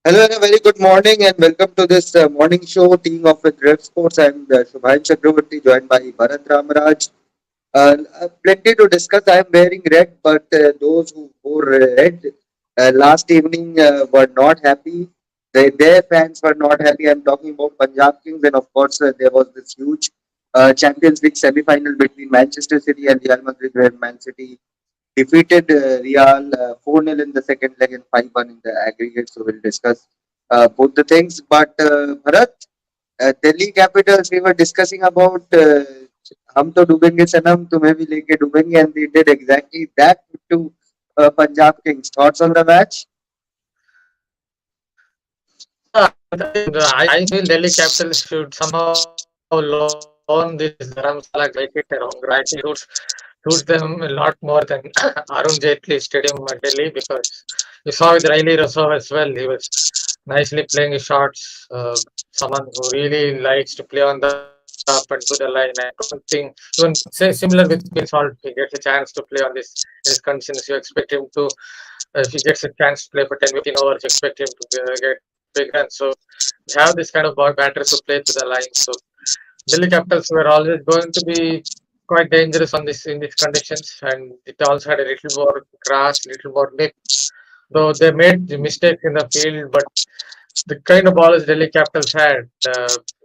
Hello and a very good morning and welcome to this morning show team of with Revsportz. I'm Subhain Chakravarti joined by Bharat Ramaraj. Plenty to discuss. I'm wearing red, but those who wore red last evening were not happy. Their fans were not happy. I'm talking about Punjab Kings, and of course, there was this huge Champions League semi-final between Manchester City and Real Madrid, where Man City defeated Real 4-0 in the second leg and 5-1 in the aggregate. So we'll discuss both the things. But Bharat, Delhi Capitals, we were discussing about हम तो डूबेंगे सनम तुम्हें भी लेके डूबेंगे and they did exactly that to Punjab Kings. Thoughts on the match? Yeah, I feel Delhi Capitals should somehow loan this Dharamsala like it around. Actually, suits them a lot more than Arun Jaitley Stadium at Delhi because you saw with Riley Rossov as well. He was nicely playing his shots. Someone who really likes to play on the up and to the line. I don't think even say similar with Queen Salt, he gets a chance to play on this in these conditions. You expect him to if he gets a chance to play for 10, 15 overs, you expect him to get big runs. So we have this kind of batters who play to the line. So Delhi Capitals were always going to be quite dangerous on this in these conditions, and it also had a little more grass, little more nip. Though they made the mistakes in the field, but the kind of ballers Delhi Capitals had,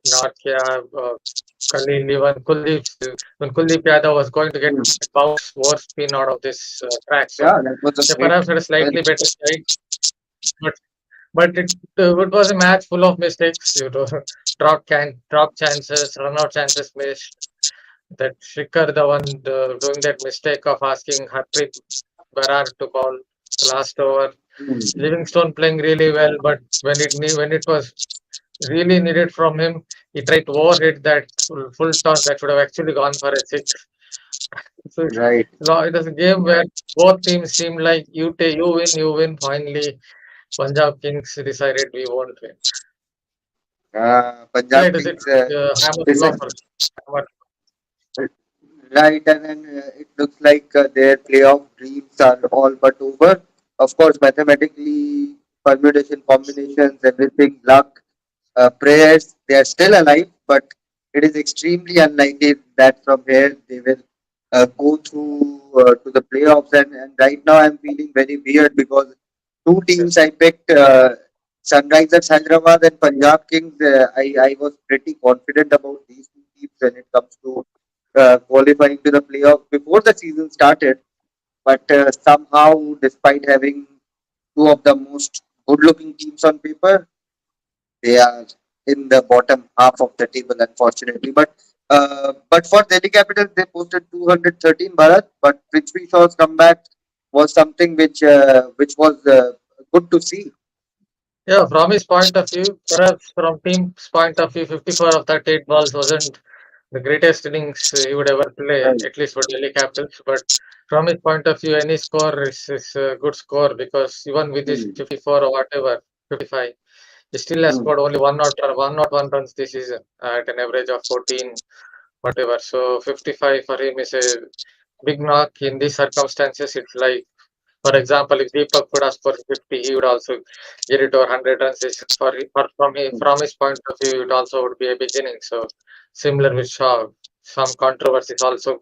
Nortje, Khalil, even Kuldeep Yadav was going to get Hmm. bounce more spin out of this track. So Yeah, that was a they great perhaps had a well. slightly better side, but it was a match full of mistakes. You know, drop chances, run out chances missed. That Shikhar, the one doing that mistake of asking Harpreet Barar to call the last over. Hmm. Livingstone playing really well, but when it was really needed from him, he tried to overhit that full toss that should have actually gone for a six. So Right. it was a game where both teams seemed like you win, you win. Finally, Punjab Kings decided we won't win. Yeah, Punjab it was a Kings. hammer This blow is for hammer. right, and then it looks like their playoff dreams are all but over. Of course, mathematically, permutation, combinations, everything, luck, prayers, they are still alive, but it is extremely unlikely that from here they will go through to the playoffs. And right now, I'm feeling very weird because two teams Yes. I picked, Sunrisers Hyderabad and Punjab Kings. I was pretty confident about these two teams when it comes to qualifying to the playoffs before the season started. But somehow, despite having two of the most good-looking teams on paper, they are in the bottom half of the table, unfortunately. But for Delhi Capitals, they posted 213 Bharat. But Prithvi Shaw's comeback was something which was good to see. Yeah, from his point of view, perhaps from team's point of view, 54 of 38 balls wasn't the greatest innings he would ever play, Right. at least for Delhi Capitals. But from his point of view, any score is a good score because even with this Hmm. 54 or whatever, 55, he still has Hmm. scored only one not one runs this season at an average of 14, whatever. So 55 for him is a big knock in these circumstances. It's like, for example, if Deepak could have scored 50, he would also get it over 100 runs. From his point of view, it also would be a beginning. So similar with Shaw, some controversies also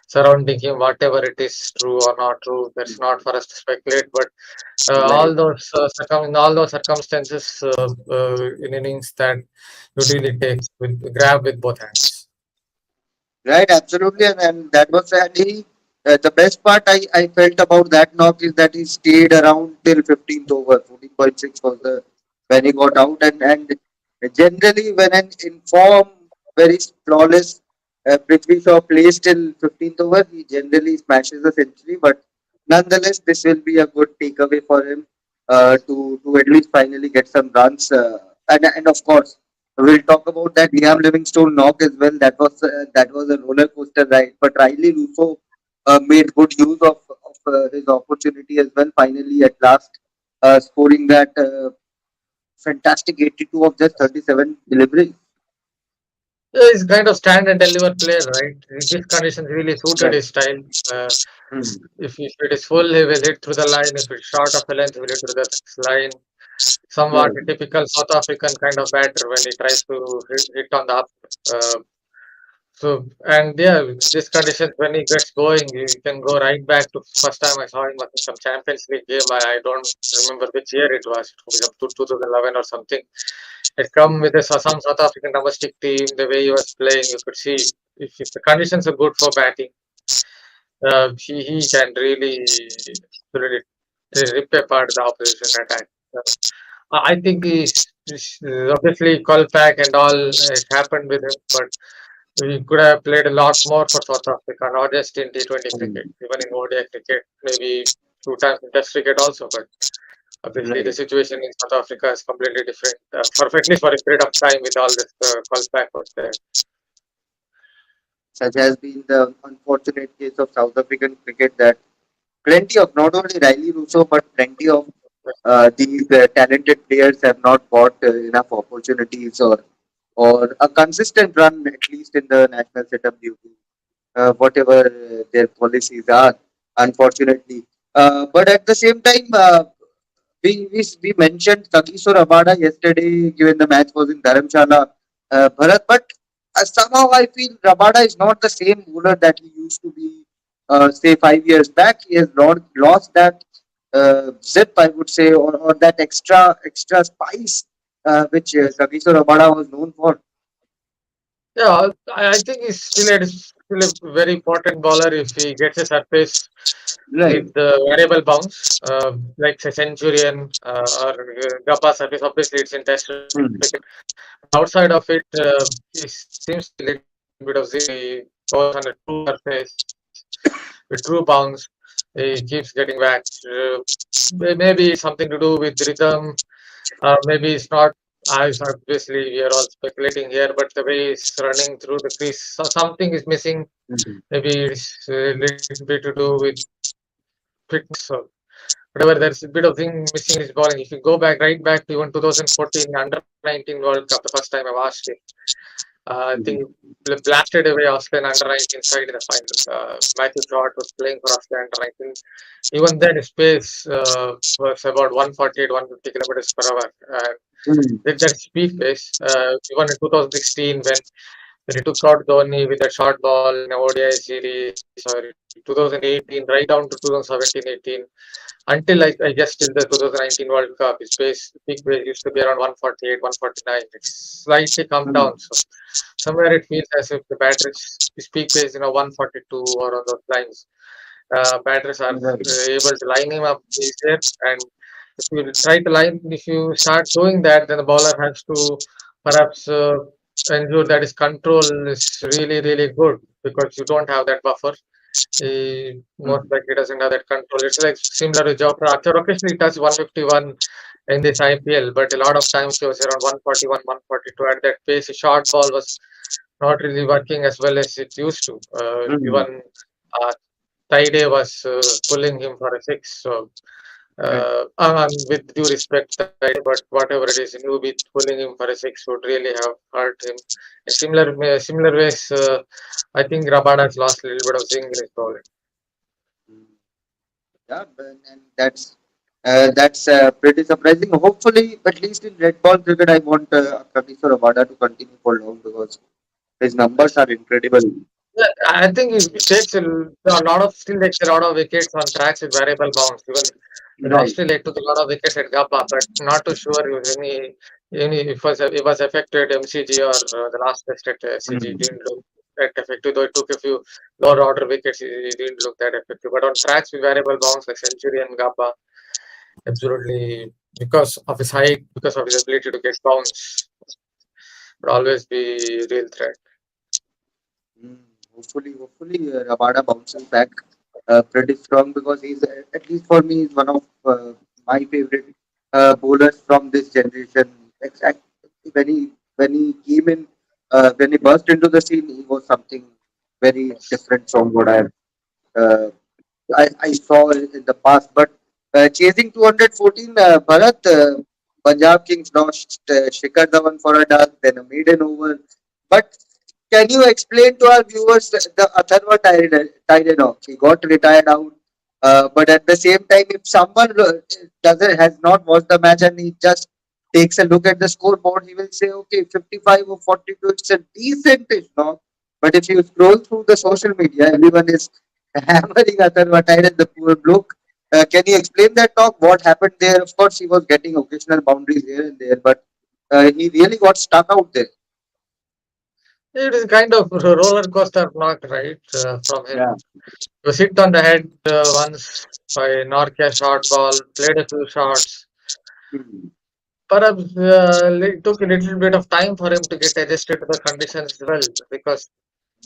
surrounding him, whatever it is true or not true. That's not for us to speculate. But Right. in all those circumstances, in innings that you really take with grab with both hands. Right, absolutely, and that was and he. The best part I felt about that knock is that he stayed around till 15th over. 14.6 was the when he got out, and generally when an inform very flawless Prithvi Shaw plays till 15th over, he generally smashes a century. But nonetheless, this will be a good takeaway for him to at least finally get some runs. And of course, we'll talk about that Liam Livingstone knock as well. That was a roller coaster ride. But Riley Russo made good use of his opportunity as well. Finally, at last, scoring that fantastic 82 of just 37 deliveries. Yeah, he's kind of stand and deliver player, right? These conditions really suited Right. his style. Uh, Hmm. if it is full, he will hit through the line. If it's short of a length, he will hit through the line. somewhat a Right. typical South African kind of batter when he tries to hit on the up. Uh, so and yeah, this conditions when he gets going, he can go right back to first time I saw him was in some Champions League game. I don't remember which year it was. It was up to 2011 or something. It come with some South African domestic team. The way he was playing, you could see if the conditions are good for batting, he can really rip apart the opposition attack. Uh, I think he's obviously Kolpak and all it happened with him, but we could have played a lot more for South Africa, not just in T20 cricket, Mm. even in ODI cricket, maybe two times in Test cricket also. But obviously, the Right. situation in South Africa is completely different, for at least for a period of time with all this Kolpak was there. Such has been the unfortunate case of South African cricket that plenty of not only Riley Russo but plenty of these talented players have not got enough opportunities or a consistent run at least in the national setup due to whatever their policies are, unfortunately. But at the same time, we mentioned Takisor Abada yesterday, given the match was in Dharamshala, Bharat, but somehow I feel Rabada is not the same bowler that he used to be, say, 5 years back. He has lost that zip, I would say, or that extra spice which Takisor Abada was known for. Yeah, I think still a very important bowler if he gets a surface Right. with the variable bounce, like say Centurion or Gappa surface. Obviously, it's in Test cricket. Hmm. But outside of it, he seems to be a little bit of zero. He goes on a true surface with true bounce. He keeps getting whacked. Maybe it's something to do with rhythm. Maybe it's not. Obviously, we are all speculating here, but the way he's running through the crease, so something is missing. Mhm. Maybe it's a little bit to do with fitness or whatever. There's a bit of thing missing in his bowling. If you go back right back to even 2014 Under 19 World Cup, the first time I watched it, I think Mhm. he blasted away Australian Under 19 side in the final. Matthew Trott was playing for Australian Under 19. Even then, his pace was about 148, 150 kilometers per hour. Mhm. With that speed pace, even in 2016 when he took out Dhoni with that short ball in a ODI series, or 2018 right down to 2017-18, until I guess till the 2019 World Cup, his peak pace used to be around 148, 149. It's slightly come down. Mhm. So somewhere it feels as if the batteries his peak pace, 142 or on those lines. Batters are Right. able to line him up easier, and if you start doing that, then the bowler has to perhaps ensure that his control is really good because you don't have that buffer. He most Mhm. likely doesn't have that control. It's like similar to Jofra Archer. Occasionally, he touched 151 in this IPL, but a lot of times he was around 141, 142 at that pace. His short ball was not really working as well as it used to. Mhm. Even uh, Taide was pulling him for a six. So, Right. with due respect, Taide, but whatever it is, newbie pulling him for a six would really have hurt him. In similar ways, I think Rabada has lost a little bit of zing in his bowling. Mm. Yeah, and that's pretty surprising. Hopefully, at least in red ball cricket, I want Kagisa Rabada to continue for long because his numbers are incredible. Yeah, I think it takes a lot of still takes a lot of wickets on tracks with variable bounce. Even in Right. Australia, it took a lot of wickets at Gabba, but not too sure if any it was affected MCG or the last test at SCG Mm. didn't look that effective. Though it took a few lower order wickets, it didn't look that effective. But on tracks with variable bounce like Century and Gabba, absolutely because of his height, because of his ability to get bounce, would always be real threat. Mm. Hopefully, Rabada bounces back pretty strong because he's at least for me is one of my favorite bowlers from this generation. Exactly when he came in, when he burst into the scene, he was something very different from what uh, I saw in the past. But chasing 214, Bharat, Punjab Kings lost Shikhar Dhawan for a duck, then a maiden over. But can you explain to our viewers the Atharva Tydenov? He got retired out. But at the same time, if someone doesn't has not watched the match and he just takes a look at the scoreboard, he will say, okay, 55 or 42, it's a decentish knock. But if you scroll through the social media, everyone is hammering Atharva and the poor bloke. Can you explain that talk? What happened there? Of course, he was getting occasional boundaries here and there, but he really got stuck out there. It is kind of a roller coaster knock, right, from him. Yeah. He was hit on the head once by Norkia short ball, played a few shots. Hmm. Perhaps it took a little bit of time for him to get adjusted to the conditions as well, because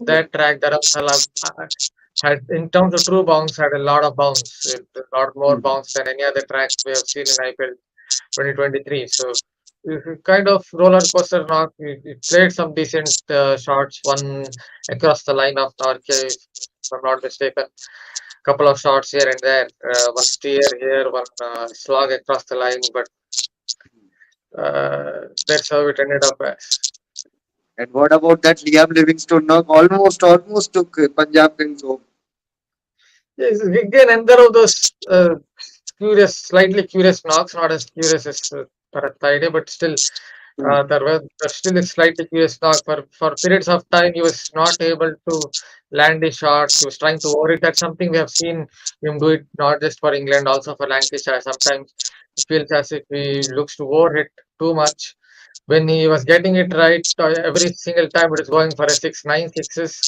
that track, Dharamsala, had, in terms of true bounce, had a lot of bounce, a lot more Hmm. bounce than any other track we have seen in IPL 2023. So, kind of roller coaster knock. He played some decent shots, one across the line of Norke, if I'm not mistaken. Couple of shots here and there, one steer here, one slog across the line, but that's how it ended up as. And what about that Liam Livingstone knock? Almost took Punjab Kings home. Yes, again, another of those slightly curious knocks, not as curious as Bharat Taide, but still, Hmm. there still is slightly curious knock. For periods of time, he was not able to land his shots. He was trying to over it. That's something we have seen him do it not just for England, also for Lancashire. Sometimes it feels as if he looks to overhit too much. When he was getting it right, every single time it was going for a six, nine sixes,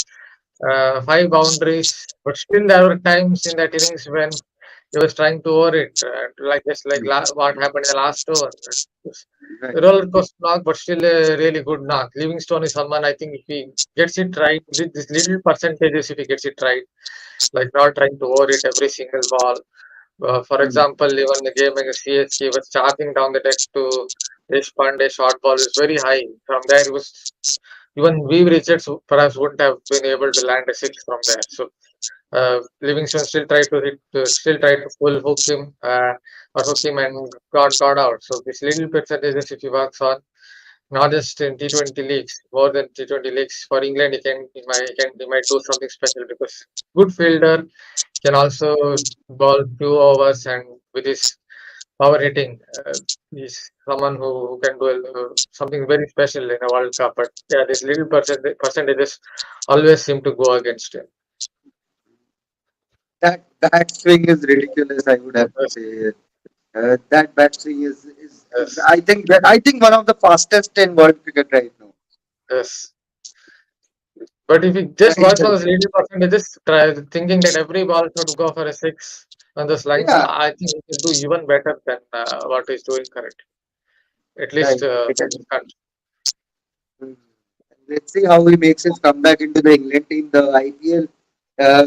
five boundaries. But still, there were times in that innings when he was trying to over it, like just like what happened in the last over. It was a Right. roller coaster knock, but still a really good knock. Livingstone is someone I think if he gets it right, with this little percentages, if he gets it right, like not trying to over it every single ball. For Hmm. example, even the game against CSK was charging down the deck to Deshpande, short ball was very high. From there, it was even we Richards perhaps wouldn't have been able to land a six from there. So Livingston still tried to hit, still tried to pull hook him and got out. So this little percentages if he works on, not just in T20 leagues, more than T20 leagues for England, he might do something special because good fielder can also bowl few overs and with his power hitting, he's someone who can do something very special in a World Cup. But yeah, this little percentages always seem to go against him. That swing is ridiculous. I would have to Yes, say that bat swing is yes, I think one of the fastest in world cricket right now. yes. But if he just works on those little percentages, thinking that every ball should go for a six on those lines, Yeah, I think he can do even better than what he's doing currently. At least right. in this country. Mm. Let's see how he makes his comeback into the England team. The IPL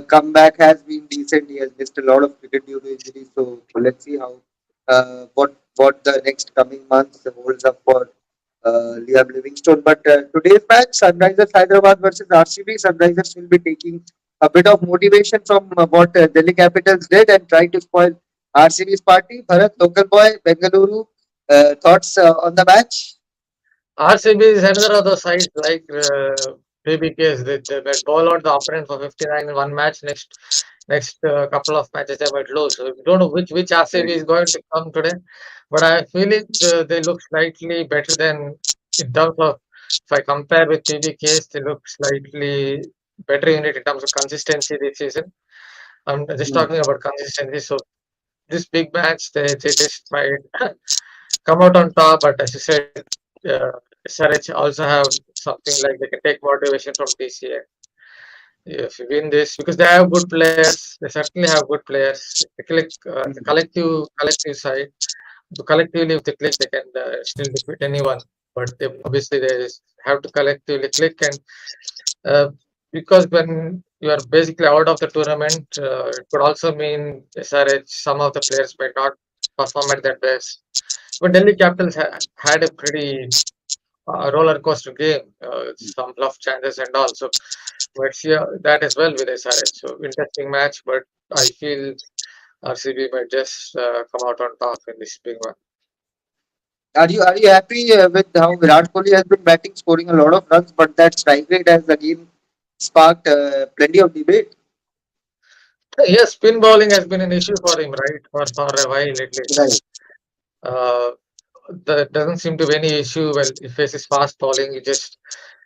comeback has been decent. He has missed a lot of cricket due to injuries. So let's see how what the next coming months holds up for Liam Livingstone. But today's match, Sunrisers Hyderabad versus RCB, Sunrisers will be taking a bit of motivation from what Delhi Capitals did and try to spoil RCB's party. Bharat, local boy, Bengaluru, thoughts on the match? RCB is another of those sides like PBKs. They might bowl out the opponent for 59 in one match. Next couple of matches they might lose. So we don't know which RCB Right. is going to come today, but I feel it they look slightly better than in terms of if I compare with PBKs, they look slightly better unit in terms of consistency this season. I'm just Mm. talking about consistency. So this big match they just might come out on top, but as you said, uh, SRH also have something like they can take motivation from TCA if you win this because they have good players. They certainly have good players. The Mm. collective side, to collectively if they click, they can still defeat anyone. But obviously they have to collectively click and uh, because when you are basically out of the tournament, it could also mean SRH. Some of the players might not perform at their best. But Delhi Capitals had a pretty roller coaster game, some bluff chances and all. So might see that as well with SRH. So interesting match, but I feel RCB might just come out on top in this big one. Are you happy with how Virat Kohli has been batting, scoring a lot of runs, but that strike rate has again sparked plenty of debate? Yes, spin bowling has been an issue for him, right? For a while at least. Right. Uh, there doesn't seem to be any issue when he faces fast bowling. He just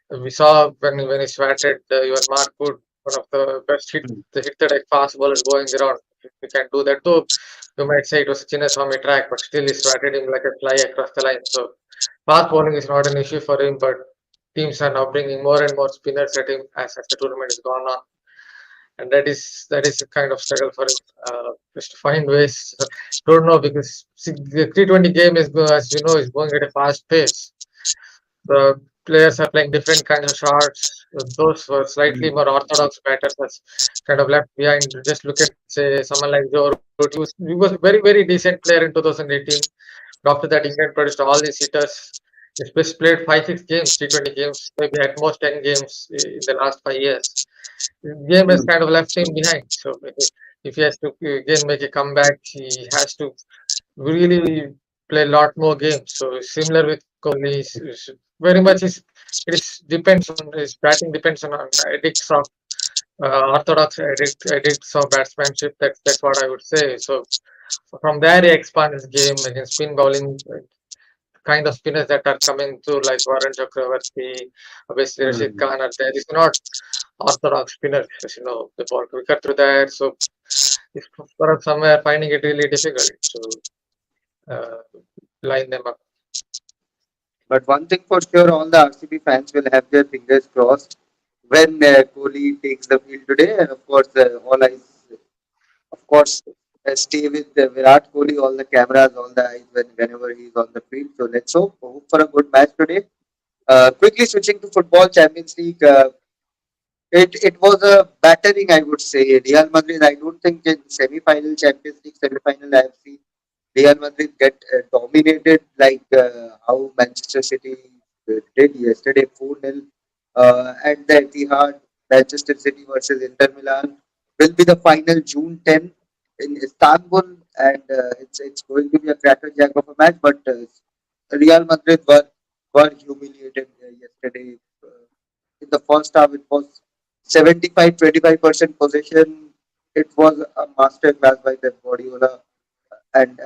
we saw when he swatted even Mark Wood, one of the best Mm, hit the deck fast bowlers going around. We can do that too. You might say it was a Chinnaswamy track, but still he swatted him like a fly across the line. So fast bowling is not an issue for him, but teams are now bringing more and more spinners at him as the tournament has gone on, and that is a kind of struggle for him. Just to find ways. Don't know because see, the T20 game as you know, is going at a fast pace. The players are playing different kinds of shots. Those were slightly mm, more orthodox batters was kind of left behind. Just look at say someone like Joe Root. He was a very very decent player in 2018. But after that, England produced all these hitters. He's just played 5 6 games, T20 games, maybe at most 10 games in the last 5 years. His game has mm, kind of left him behind. So if he has to again make a comeback, he has to really play a lot more games. So similar with Kohli, very much it is depends on his batting depends on edicts of edicts of batsmanship. That's what I would say. So from there he expands his game against spin bowling. Kind of spinners that are coming through like Varun Chakravarti, obviously Rashid mm. Khan are there. It's not orthodox spinners, as you know, the ball quicker through that. So it's sort of somewhere finding it really difficult to uh, line them up. But one thing for sure, all the RCB fans will have their fingers crossed when Kohli takes the field today, and of course, all eyes, of course, stay with Virat Kohli, all the cameras, all the eyes whenever he's on the field. So let's hope for a good match today. Quickly switching to football Champions League. It was a battering, I would say. Real Madrid. I don't think in semi-final Champions League semi-final I have seen Real Madrid get dominated like how Manchester City did yesterday 4-0 at the Etihad. Manchester City versus Inter Milan will be the final June 10 in Istanbul, and it's going to be a crackerjack of a match. But Real Madrid were humiliated yesterday. In the first half, it was 75-25% possession. It was a master class by Pep Guardiola, and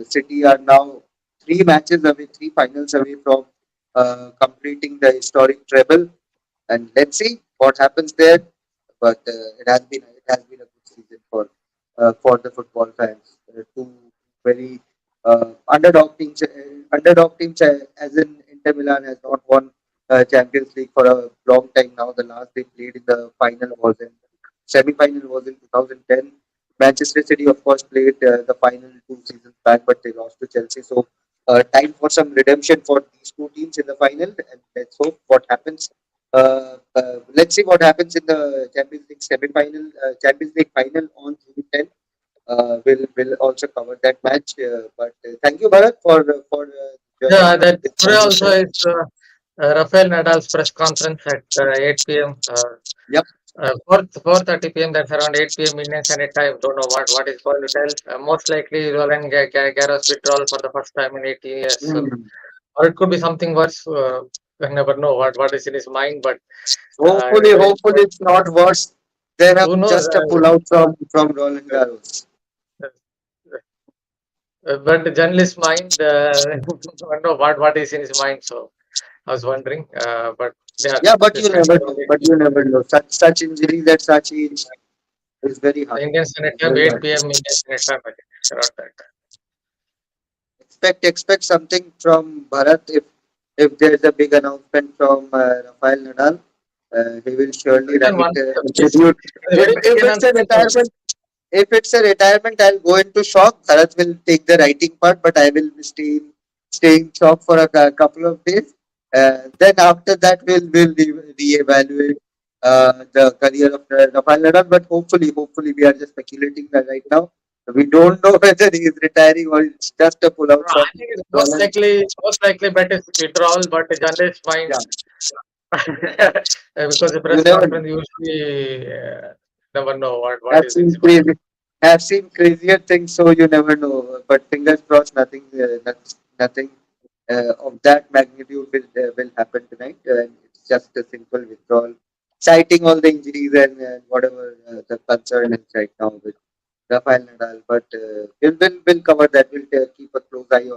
City are now 3 matches away, 3 finals away from completing the historic treble. And let's see what happens there. But it has been a good season for the football fans. Two very underdog teams as in Inter Milan has not won Champions League for a long time now. The last they played in the final was in semi-final was in 2010. Manchester City, of course, played the final 2 seasons back, but they lost to Chelsea. So, time for some redemption for these two teams in the final, and let's hope what happens. Let's see what happens in the Champions League semi-final, Champions League final on June 10th. We'll also cover that match. But thank you, Bharat, for joining Yeah, that this today morning also show. is Rafael Nadal's press conference at 8 p.m. Yep. 4:30 p.m. That's around 8 p.m. Indian Standard Time. Don't know what is going to tell. Most likely Roland Garros withdrawal for the first time in 18 years. So, Mm. or it could be something worse. I never know what is in his mind, but Hopefully, it's not worse than who knows? just a pull out from Roland Uh, Garros. uh, but the journalist's mind, I don't know what is in his mind. So I was wondering, but yeah, Yeah, but you just mentioned never around know. 8 But p.m. you never know. Such injuries at such age is very hard. Indian Standard It's Time, very 8 hard. p.m. Indian Standard Time, I think, around that. Expect something from Bharat if there's a big announcement from Rafael Nadal. He will surely Written one, it's tribute. a If very big if it's a announcement. retirement, if it's a retirement, I'll go into shock. Bharat will take the writing part, but I will stay in shock for a couple of days. Then after that, we'll reevaluate the career of Rafael Nadal. But hopefully, we are just speculating that right now. We don't know whether he is retiring or it's just a pull out I from think it's Roland. most likely bet is withdrawal, but the journalist Yeah, mind because the you press never know. conference usually never know what I've is in seen his mind. crazy. I've seen crazier things, so you never know. But fingers crossed, nothing of that magnitude will happen tonight. And it's just a simple withdrawal citing all the injuries and whatever the concern is right now with Rafael Nadal. But we'll cover that. We'll keep a close eye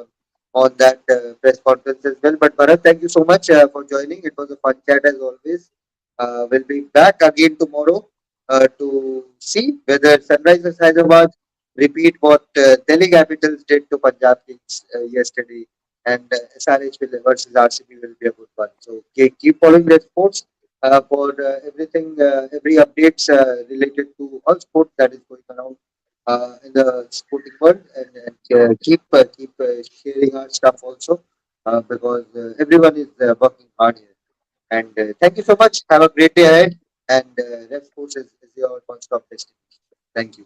on that press conference as well. But Bharat, thank you so much for joining. It was a fun chat as always. We'll be back again tomorrow to see whether Sunrisers Hyderabad repeat what Delhi Capitals did to Punjab Kings yesterday, and SRH will versus RCB will be a good one. So keep following the sports for everything, every updates related to all sports that is going around in the sporting world, and keep sharing our stuff also because everyone is working hard here. And thank you so much. Have a great day ahead. And Revsportz is your one-stop destination. Thank you.